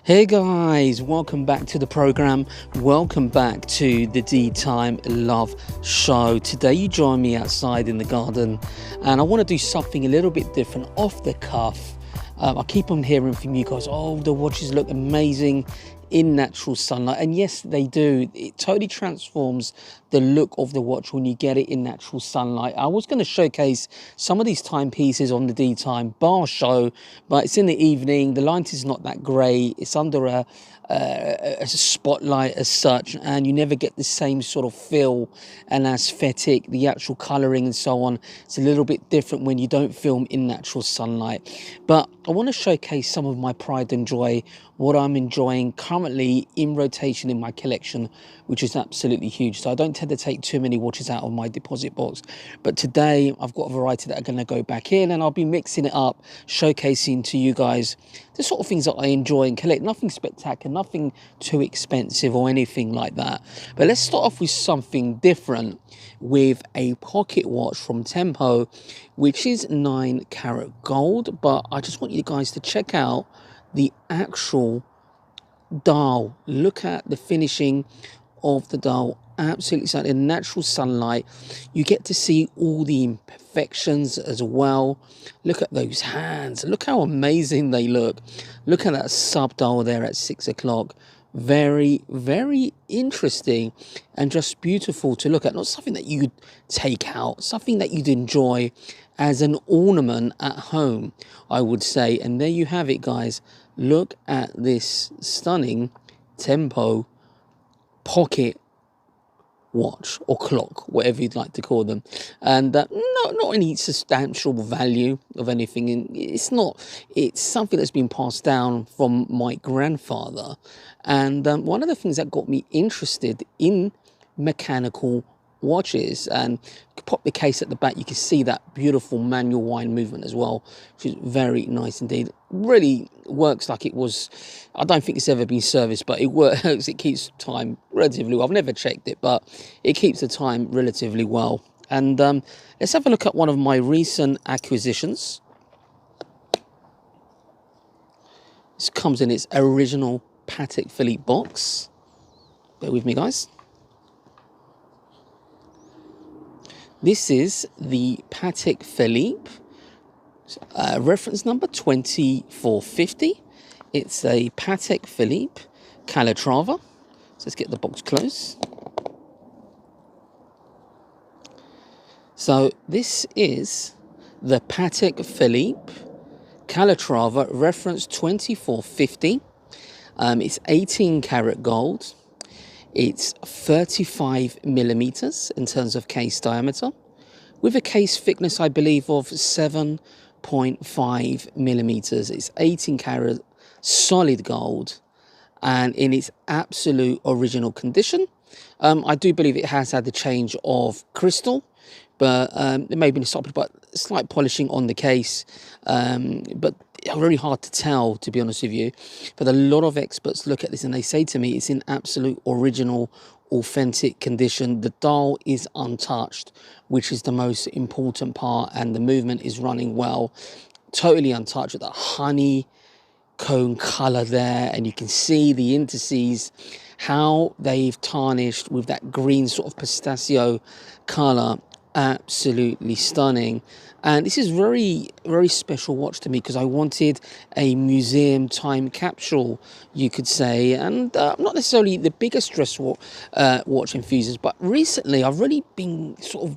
Hey guys, welcome back to the program. Welcome back to the D Time Love Show. Today you join me outside in the garden and I want to do something a little bit different, off the cuff. I keep on hearing from you guys, oh, the watches look amazing in natural sunlight, and yes, they do. It totally transforms the look of the watch when you get it in natural sunlight. I was going to showcase some of these timepieces on the D Time bar show, but it's in the evening, the light is not that great, it's under a spotlight as such, and you never get the same sort of feel and aesthetic, the actual colouring and so on. It's a little bit different when you don't film in natural sunlight. But I want to showcase some of my pride and joy, what I'm enjoying currently in rotation in my collection, which is absolutely huge. So I don't tend to take too many watches out of my deposit box, but today I've got a variety that are going to go back in, and I'll be mixing it up, showcasing to you guys the sort of things that I enjoy and collect. Nothing spectacular, nothing too expensive or anything like that. But let's start off with something different, with a pocket watch from Tempo, which is 9 karat gold. But I just want you guys to check out the actual dial. Look at the finishing of the dial, absolutely stunning. In natural sunlight you get to see all the imperfections as well. Look at those hands, look how amazing they look. Look at that sub dial there at 6 o'clock. Very, very interesting and just beautiful to look at. Not something that you'd take out, something that you'd enjoy as an ornament at home, I would say. And there you have it, guys. Look at this stunning Tempo pocket watch or clock, whatever you'd like to call them, and not any substantial value of anything. It's something that's been passed down from my grandfather. And one of the things that got me interested in mechanical watches, and pop the case at the back, you can see that beautiful manual wind movement as well, which is very nice indeed. Really works like it was. I don't think it's ever been serviced, but it works. It keeps time relatively well. I've never checked it, but it keeps the time relatively well. And let's have a look at one of my recent acquisitions. This comes in its original Patek Philippe box. Bear with me, guys. This is the Patek Philippe, reference number 2450. It's a Patek Philippe Calatrava. So let's get the box close. So this is the Patek Philippe Calatrava, reference 2450. It's 18 karat gold. It's 35 millimeters in terms of case diameter, with a case thickness, I believe, of 7.5 millimeters. It's 18 karat solid gold and in its absolute original condition. I do believe it has had the change of crystal, but it may have been stopped by slight polishing on the case, but very hard to tell, to be honest with you. But a lot of experts look at this and they say to me it's in absolute original, authentic condition. The dial is untouched, which is the most important part, and the movement is running well, totally untouched. With that honey cone color there, and you can see the indices, how they've tarnished with that green sort of pistachio color. Absolutely stunning. And this is very, very special watch to me because I wanted a museum time capsule, you could say. And I'm not necessarily the biggest watch enthusiast, but recently I've really been sort of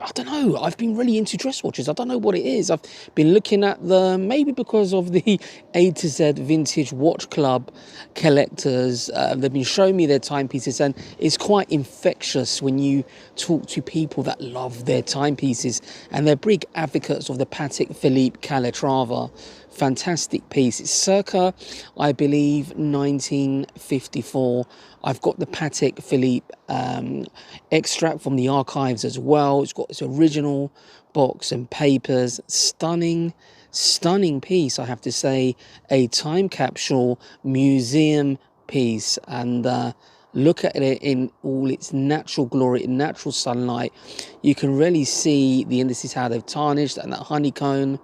I don't know, I've been really into dress watches. I don't know what it is. I've been looking at them, maybe because of the A to Z Vintage Watch Club collectors. They've been showing me their timepieces, and it's quite infectious when you talk to people that love their timepieces, and they're big advocates of the Patek Philippe Calatrava. Fantastic piece. It's circa, I believe, 1954. I've got the Patek Philippe extract from the archives as well. It's got its original box and papers. Stunning piece, I have to say. A time capsule museum piece, and look at it in all its natural glory, in natural sunlight. You can really see the indices, how they've tarnished, and that honeycomb.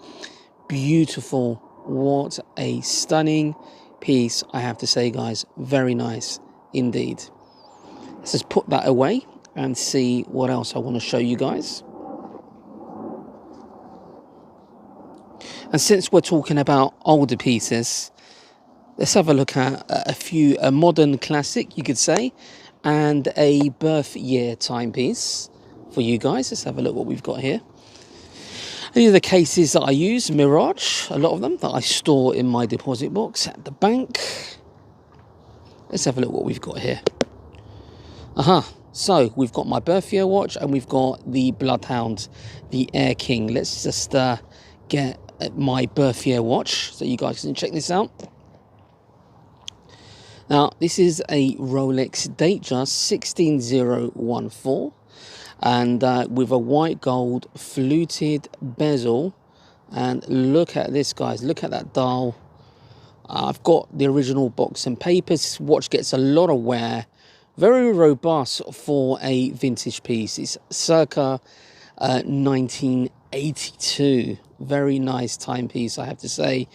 Beautiful. What a stunning piece, I have to say, guys. Very nice indeed. Let's just put that away and see what else I want to show you guys. And since we're talking about older pieces, let's have a look at a modern classic, you could say, and a birth year timepiece for you guys. Let's have a look what we've got here. These are the cases that I use, Mirage, a lot of them, that I store in my deposit box at the bank. Let's have a look what we've got here. So we've got my birth year watch, and we've got the Bloodhound, the Air King. Let's just get my birth year watch so you guys can check this out. Now, this is a Rolex Datejust 16014. And with a white gold fluted bezel. And look at this, guys. Look at that dial. I've got the original box and papers. This watch gets a lot of wear. Very robust for a vintage piece. It's circa 1982. Very nice timepiece, I have to say.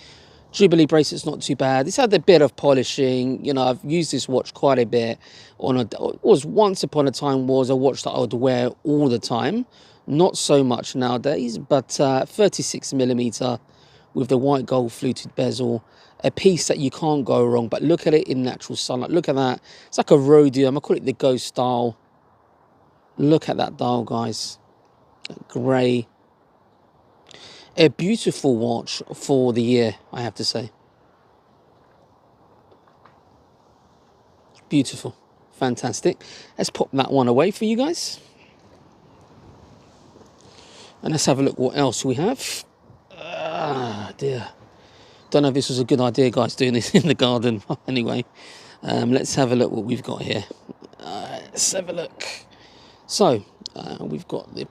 Jubilee bracelet's not too bad. It's had a bit of polishing. You know, I've used this watch quite a bit. Once upon a time was a watch that I would wear all the time. Not so much nowadays, but 36mm with the white gold fluted bezel. A piece that you can't go wrong. But look at it in natural sunlight. Look at that. It's like a rhodium. I call it the ghost dial. Look at that dial, guys. Grey. A beautiful watch for the year, I have to say. Beautiful. Fantastic. Let's pop that one away for you guys. And let's have a look what else we have. Dear. Don't know if this was a good idea, guys, doing this in the garden. Anyway, let's have a look what we've got here. Let's have a look. So, we've got the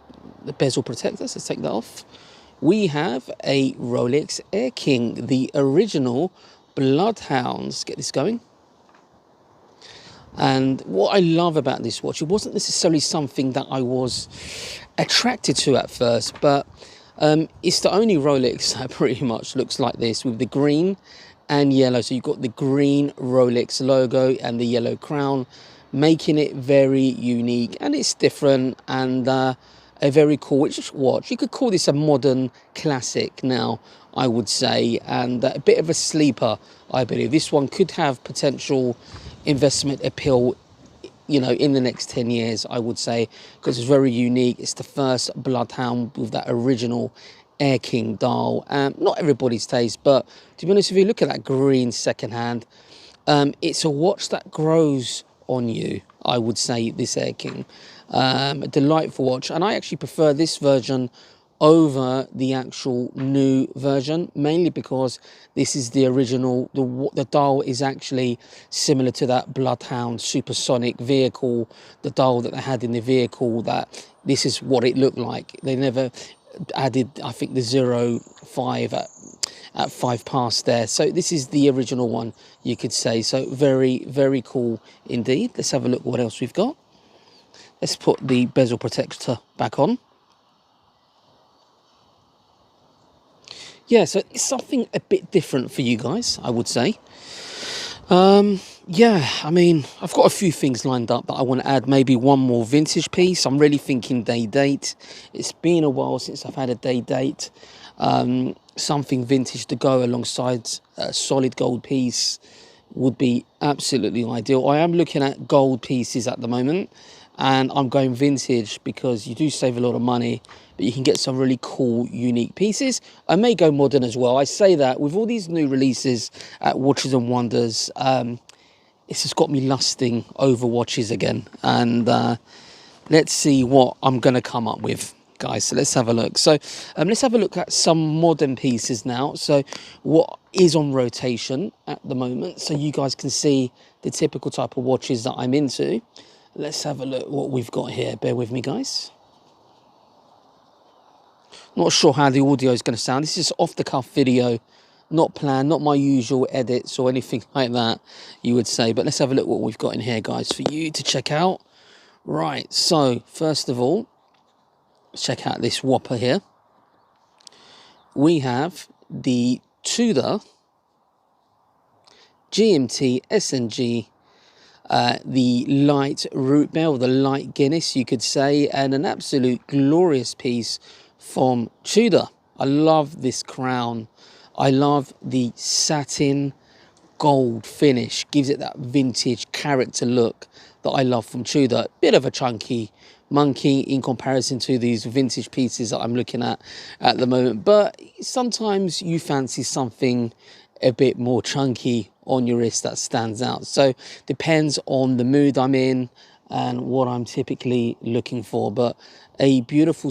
bezel protectors. Let's take that off. We have a Rolex Air King, the original Bloodhound. Let's get this going. And what I love about this watch, it wasn't necessarily something that I was attracted to at first, but it's the only Rolex that pretty much looks like this, with the green and yellow. So you've got the green Rolex logo and the yellow crown, making it very unique, and it's different, and a very cool watch. You could call this a modern classic now, I would say, and a bit of a sleeper, I believe. This one could have potential investment appeal, you know, in the next 10 years, I would say, because it's very unique. It's the first Bloodhound with that original Air King dial. Not everybody's taste, but to be honest, if you look at that green secondhand, it's a watch that grows on you, I would say, this Air King. A delightful watch, and I actually prefer this version over the actual new version, mainly because this is the original. The dial is actually similar to that Bloodhound supersonic vehicle, the dial that they had in the vehicle. That this is what it looked like. They never added, I think, the 05 at 5 past there. So this is the original one, you could say. So very, very cool indeed. Let's have a look what else we've got. Let's put the bezel protector back on. Yeah, so it's something a bit different for you guys, I would say. Yeah, I mean, I've got a few things lined up, but I want to add maybe one more vintage piece. I'm really thinking day date. It's been a while since I've had a day date. Something vintage to go alongside a solid gold piece would be absolutely ideal. I am looking at gold pieces at the moment, and I'm going vintage because you do save a lot of money, but you can get some really cool, unique pieces. I may go modern as well. I say that with all these new releases at Watches and Wonders, it's just got me lusting over watches again. And let's see what I'm going to come up with, guys. So let's have a look. So let's have a look at some modern pieces now. So what is on rotation at the moment, so you guys can see the typical type of watches that I'm into. Let's have a look what we've got here. Bear with me, guys. Not sure how the audio is going to sound. This is off the cuff video, not planned, not my usual edits or anything like that, you would say. But let's have a look what we've got in here, guys, for you to check out. Right, so first of all, let's check out this whopper here. We have the Tudor GMT SNG, the light root beer, or the light Guinness, you could say, and an absolute glorious piece from Tudor. I love this crown. I love the satin gold finish, gives it that vintage character look that I love from Tudor. Bit of a chunky monkey in comparison to these vintage pieces that I'm looking at the moment, but sometimes you fancy something a bit more chunky on your wrist that stands out. So depends on the mood I'm in and what I'm typically looking for. But a beautiful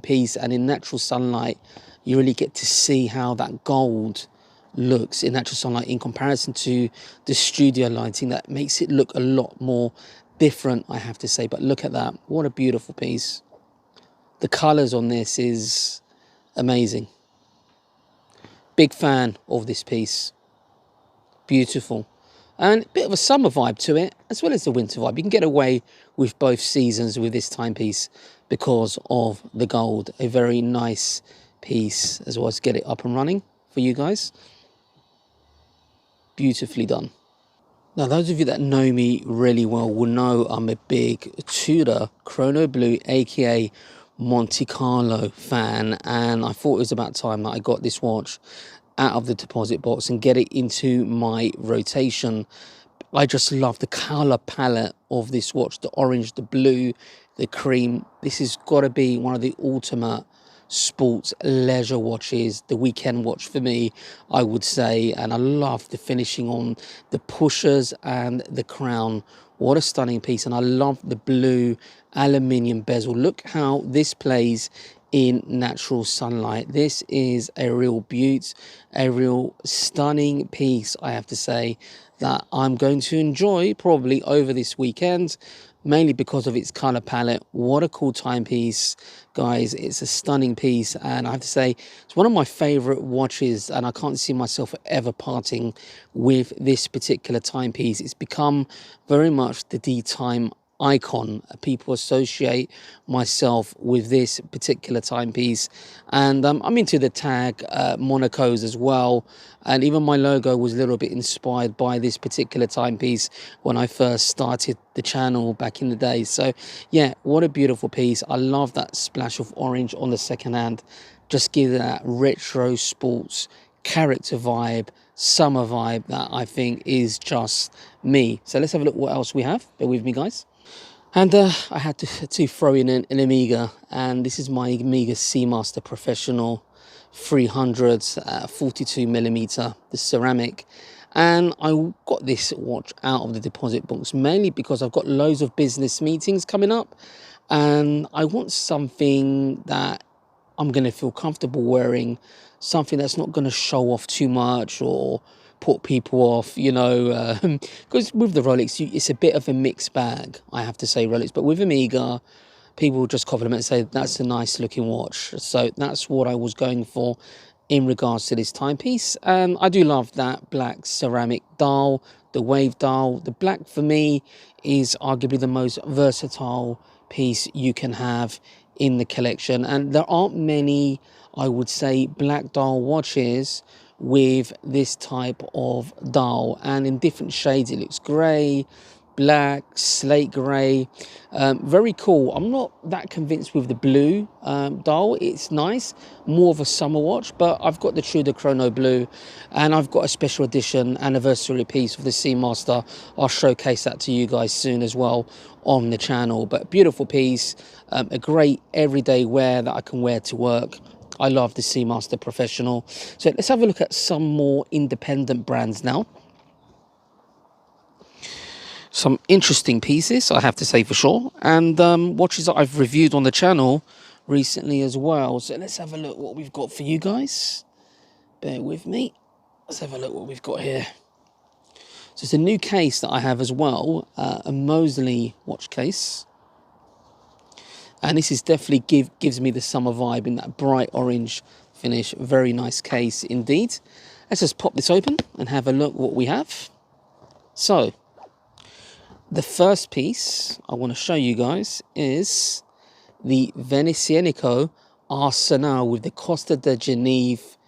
piece, and in natural sunlight you really get to see how that gold looks in natural sunlight in comparison to the studio lighting. That makes it look a lot more different, I have to say. But look at that, what a beautiful piece. The colors on this is amazing. Big fan of this piece. Beautiful, and a bit of a summer vibe to it as well as the winter vibe. You can get away with both seasons with this timepiece because of the gold. A very nice piece as well. As get it up and running for you guys. Beautifully done. Now, those of you that know me really well will know I'm a big Tudor Chrono Blue, aka Monte Carlo fan, and I thought it was about time that I got this watch out of the deposit box and get it into my rotation. I just love the color palette of this watch, the orange, the blue, the cream. This has got to be one of the ultimate sports leisure watches, the weekend watch for me, I would say. And I love the finishing on the pushers and the crown. What a stunning piece. And I love the blue aluminium bezel. Look how this plays in natural sunlight. This is a real beaut, a real stunning piece, I have to say, that I'm going to enjoy probably over this weekend, mainly because of its color palette. What a cool timepiece, guys. It's a stunning piece, and I have to say it's one of my favorite watches, and I can't see myself ever parting with this particular timepiece. It's become very much the D-time icon. People associate myself with this particular timepiece, and I'm into the tag Monacos as well, and even my logo was a little bit inspired by this particular timepiece when I first started the channel back in the day. So yeah, what a beautiful piece. I love that splash of orange on the second hand, just give that retro sports character vibe, summer vibe that I think is just me. So let's have a look what else we have. Bear with me, guys. And I had to throw in an Amiga, and this is my Amiga Seamaster Professional 300, 42mm, the ceramic. And I got this watch out of the deposit box mainly because I've got loads of business meetings coming up, and I want something that I'm going to feel comfortable wearing, something that's not going to show off too much or put people off, you know, because with the Rolex, it's a bit of a mixed bag, I have to say, Rolex. But with Amiga, people just compliment and say, that's a nice looking watch. So that's what I was going for in regards to this timepiece. And I do love that black ceramic dial, the wave dial. The black for me is arguably the most versatile piece you can have in the collection. And there aren't many, I would say, black dial watches with this type of dial, and in different shades. It looks grey, black, slate grey. Very cool. I'm not that convinced with the blue dial. It's nice, more of a summer watch, but I've got the Tudor Chrono blue, and I've got a special edition anniversary piece of the Seamaster. I'll showcase that to you guys soon as well on the channel. But beautiful piece, a great everyday wear that I can wear to work. I love the Seamaster Professional. So let's have a look at some more independent brands now. Some interesting pieces, I have to say, for sure, and watches that I've reviewed on the channel recently as well. So let's have a look what we've got for you guys. Bear with me. Let's have a look what we've got here. So it's a new case that I have as well, a Mosley watch case. And this is definitely gives me the summer vibe in that bright orange finish. Very nice case indeed. Let's just pop this open and have a look what we have. So the first piece I want to show you guys is the Venezianico Arsenal with the Costa de Geneve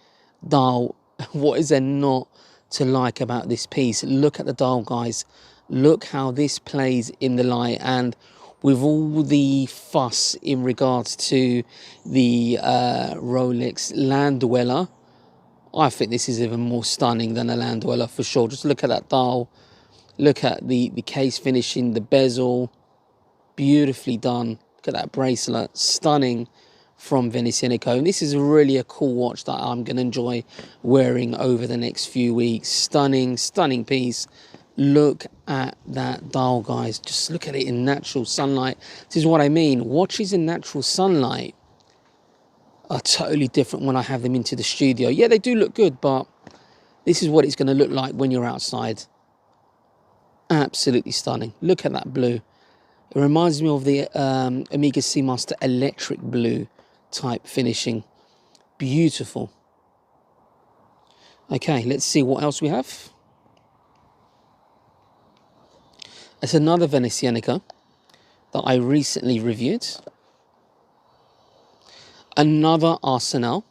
dial. What is there not to like about this piece? Look at the dial, guys. Look how this plays in the light, and with all the fuss in regards to the Rolex Land Dweller, I think this is even more stunning than a Land Dweller for sure. Just look at that dial. Look at the case finishing, the bezel, beautifully done. Look at that bracelet, stunning from Venezianico. And this is really a cool watch that I'm going to enjoy wearing over the next few weeks. Stunning, stunning piece. Look at that dial, guys. Just look at it in natural sunlight. This is what I mean. Watches in natural sunlight are totally different when I have them into the studio. Yeah, they do look good, but this is what it's going to look like when you're outside. Absolutely stunning. Look at that blue. It reminds me of the Omega Seamaster electric blue type finishing. Beautiful. Okay, let's see what else we have. It's another Venezianico that I recently reviewed. Another Arsenal.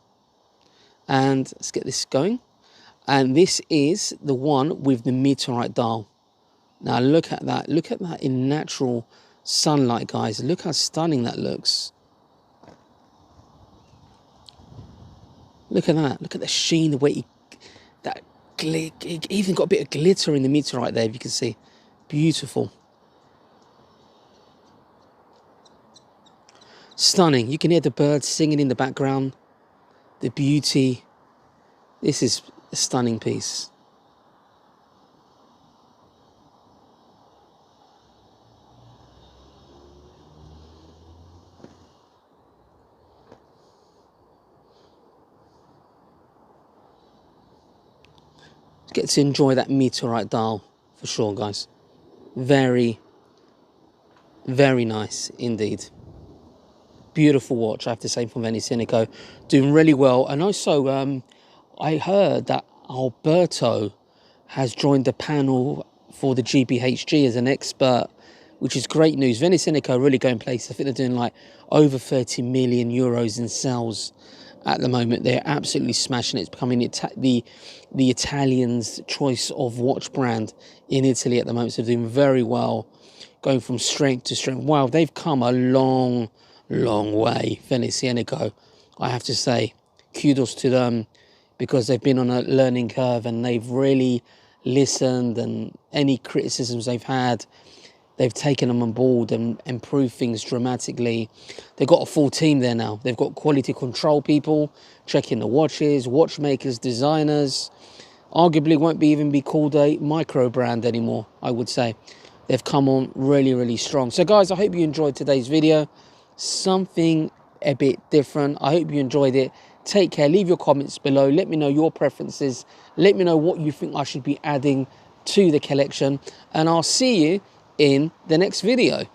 And let's get this going. And this is the one with the meteorite dial. Now look at that. Look at that in natural sunlight, guys. Look how stunning that looks. Look at that. Look at the sheen, the way it even got a bit of glitter in the meteorite there, if you can see. Beautiful. Stunning. You can hear the birds singing in the background. The beauty. This is a stunning piece. Get to enjoy that meteorite dial for sure, guys. Very, very nice indeed. Beautiful watch, I have to say, from Venezianico. Doing really well. And also, I heard that Alberto has joined the panel for the GBHG as an expert, which is great news. Venezianico really going places. I think they're doing like over 30 million euros in sales at the moment. They're absolutely smashing it. It's becoming the Italians' choice of watch brand in Italy at the moment. So they're doing very well, going from strength to strength. Wow, they've come a long way, Venezianico. I have to say, kudos to them, because they've been on a learning curve and they've really listened, and any criticisms they've had, they've taken them on board and improved things dramatically. They've got a full team there now. They've got quality control people checking the watches, watchmakers, designers. Arguably won't even be called a micro brand anymore, I would say. They've come on really strong. So guys, I hope you enjoyed today's video. Something a bit different. I hope you enjoyed it. Take care. Leave your comments below. Let me know your preferences. Let me know what you think I should be adding to the collection. And I'll see you in the next video.